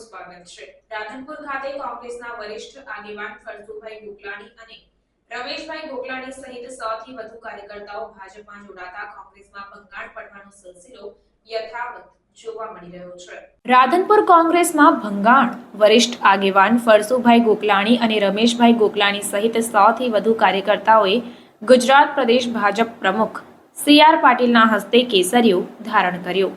સ્વાગત છે। રાધનપુર ખાતે કોંગ્રેસના વરિષ્ઠ આગેવાન ફરસુભાઈ ગોકલાણી અને રમેશભાઈ ગોકલાણી સહિત 100 થી વધુ કાર્યકર્તાઓ ભાજપમાં જોડાતા કોંગ્રેસમાં ભંગાણ પડવાનો સિલસિલો યથાવત જોવા મળી રહ્યો છે। રાધનપુર કોંગ્રેસમાં ભંગાણ વરિષ્ઠ આગેવાન ફરસુભાઈ ગોકલાણી અને રમેશભાઈ ગોકલાણી સહિત 100 થી વધુ કાર્યકર્તાઓએ ગુજરાત પ્રદેશ ભાજપ પ્રમુખ CR પાટીલના હસ્તે કેસરિયો ધારણ કર્યો।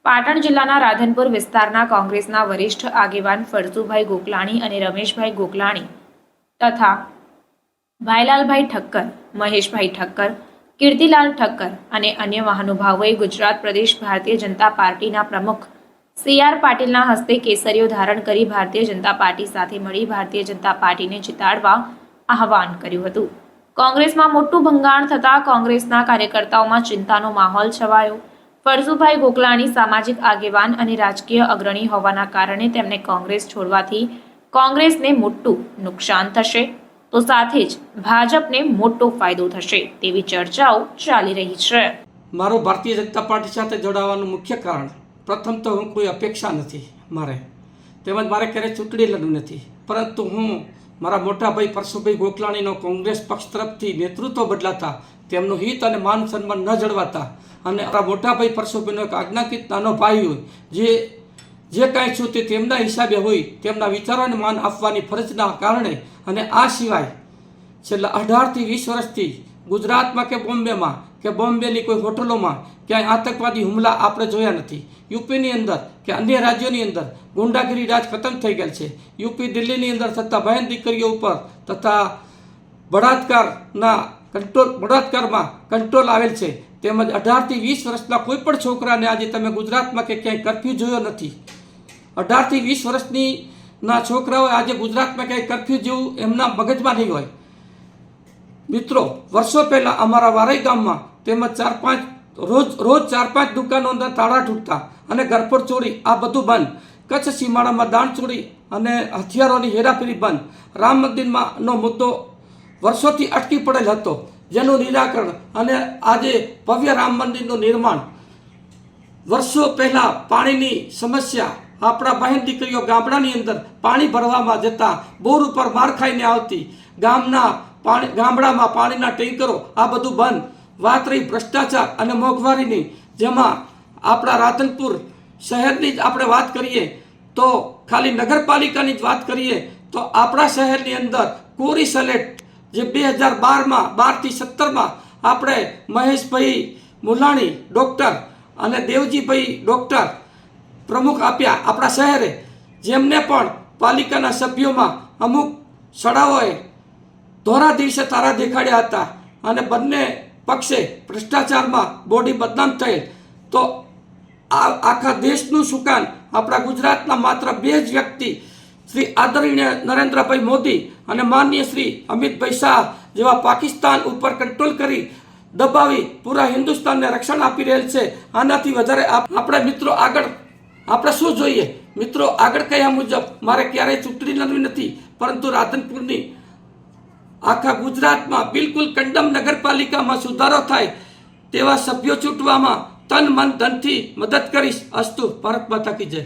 પાટણ જિલ્લાના રાધનપુર વિસ્તારના કોંગ્રેસના વરિષ્ઠ આગેવાન ફરસુભાઈ ગોકલાણી અને રમેશભાઈ ગોકલાણી તથા ભાઈલાલભાઈ ઠક્કર, મહેશભાઈ ઠક્કર, કીર્તિલાલ ઠક્કર અને અન્ય મહાનુભાવોએ ગુજરાત પ્રદેશ ભારતીય જનતા પાર્ટીના પ્રમુખ CR પાટીલના હસ્તે કેસરિયો ધારણ કરી ભારતીય જનતા પાર્ટી સાથે મળી ભારતીય જનતા પાર્ટીને જીતાડવા આહવાન કર્યું હતું। કોંગ્રેસમાં મોટું ભંગાણ થતા કોંગ્રેસના કાર્યકર્તાઓમાં ચિંતાનો માહોલ છવાયો। ફરસુભાઈ ગોકલાણી સામાજિક આગેવાન અને રાજકીય અગ્રણી હોવાના કારણે તેમને કોંગ્રેસ છોડવાથી કોંગ્રેસને મોટું નુકસાન થશે તો સાથે જ ભાજપને મોટો ફાયદો થશે તેવી ચર્ચાઓ ચાલી રહી છે। મારું ભારતીય જનતા પાર્ટી સાથે જોડાવાનું મુખ્ય કારણ પ્રથમ તો હું કોઈ અપેક્ષા નથી મારે, તેમજ મારે ક્યારેય ચૂંટણી લડવું નથી, પરંતુ હું મારા મોટા ભાઈ ફરસુભાઈ ગોકલાણીનો કોંગ્રેસ પક્ષ તરફથી નેતૃત્વ બદલાતા તેમનું હિત અને માન સન્માન ન જળવાતા અને મારા મોટા ભાઈ ફરસુભાઈનો એક આજ્ઞાકીત નાનો ભાઈ હોય જે કાંઈ છું તે તેમના હિસાબે હોય તેમના વિચારોને માન આપવાની ફરજના કારણે અને આ સિવાય છેલ્લા 18 થી 20 વર્ષથી ગુજરાતમાં કે બોમ્બેની કોઈ હોટલોમાં ક્યાંય આતંકવાદી હુમલા આપણે જોયા નથી। યુપીની અંદર કે અન્ય રાજ્યોની અંદર ગુંડાગીરી રાજ ખતમ થઈ ગયેલ છે। યુપી દિલ્હીની અંદર થતા બહેન દીકરીઓ ઉપર તથા બળાત્કારમાં કંટ્રોલ આવેલ છે, તેમજ 18 થી 20 વર્ષના કોઈ પણ છોકરાને આજે તમે ગુજરાતમાં કે ક્યાંય કર્ફ્યુ જોયો નથી। 18 થી 20 વર્ષની ના છોકરાઓ આજે ગુજરાતમાં ક્યાંય કર્ફ્યુ જેવું એમના મગજમાં નહીં હોય। મિત્રો, વર્ષો પહેલાં અમારા વારઈ ગામમાં તેમજ 4-5 દુકાનો અંદર તાળા તૂટતા અને ઘરફોડ ચોરી આ બધું બંધ। કચ્છ સીમાડામાં દાણચોરી અને હથિયારોની હેરાફેરી બંધ। રામ મંદિરમાંનો મુદ્દો વર્ષોથી અટકી પડેલ હતો, જેનું નિરાકરણ અને આજે ભવ્ય રામ મંદિરનું નિર્માણ। વર્ષો પહેલાં પાણીની સમસ્યા, આપણા બહેન દીકરીઓ ગામડાની અંદર પાણી ભરવામાં જતા બોર ઉપર માર ખાઈને આવતી, ગામડામાં પાણીના ટેન્કરો આ બધું બંધ। વાત રહી ભ્રષ્ટાચાર અને મોંઘવારીની, જેમાં આપણા રાધનપુર શહેરની જ આપણે વાત કરીએ તો ખાલી નગરપાલિકાની જ વાત કરીએ તો આપણા શહેરની અંદર કોરી સલેટ જે 2012 થી 17માં આપણે મહેશભાઈ મુલાણી ડૉક્ટર અને દેવજીભાઈ ડૉક્ટર પ્રમુખ આપ્યા આપણા શહેરે, જેમને પણ પાલિકાના સભ્યોમાં અમુક શાળાઓએ ધોરા દિવસે તારા દેખાડ્યા હતા અને બંને પક્ષે ભ્રષ્ટાચારમાં બોડી બદનામ થયેલ। તો આખા દેશનું સુકાન આપણા ગુજરાતના માત્ર 2 જ વ્યક્તિ શ્રી આદરણીય નરેન્દ્રભાઈ મોદી અને માનનીય શ્રી અમિતભાઈ શાહ જેવા પાકિસ્તાન ઉપર કંટ્રોલ કરી દબાવી પૂરા હિન્દુસ્તાનને રક્ષણ આપી રહેલ છે। આનાથી વધારે આપણે મિત્રો આગળ આપણે શું જોઈએ? મિત્રો, આગળ કહ્યા મુજબ મારે ક્યારેય ચૂંટણી લડવી નથી, પરંતુ રાધનપુરની આખા ગુજરાતમાં બિલકુલ કંડમ નગરપાલિકામાં સુધારો થાય તેવા સભ્યો ચૂંટવામાં તન મન ધનથી મદદ કરીશ। અસ્તુ, ભારત માતા કી જય।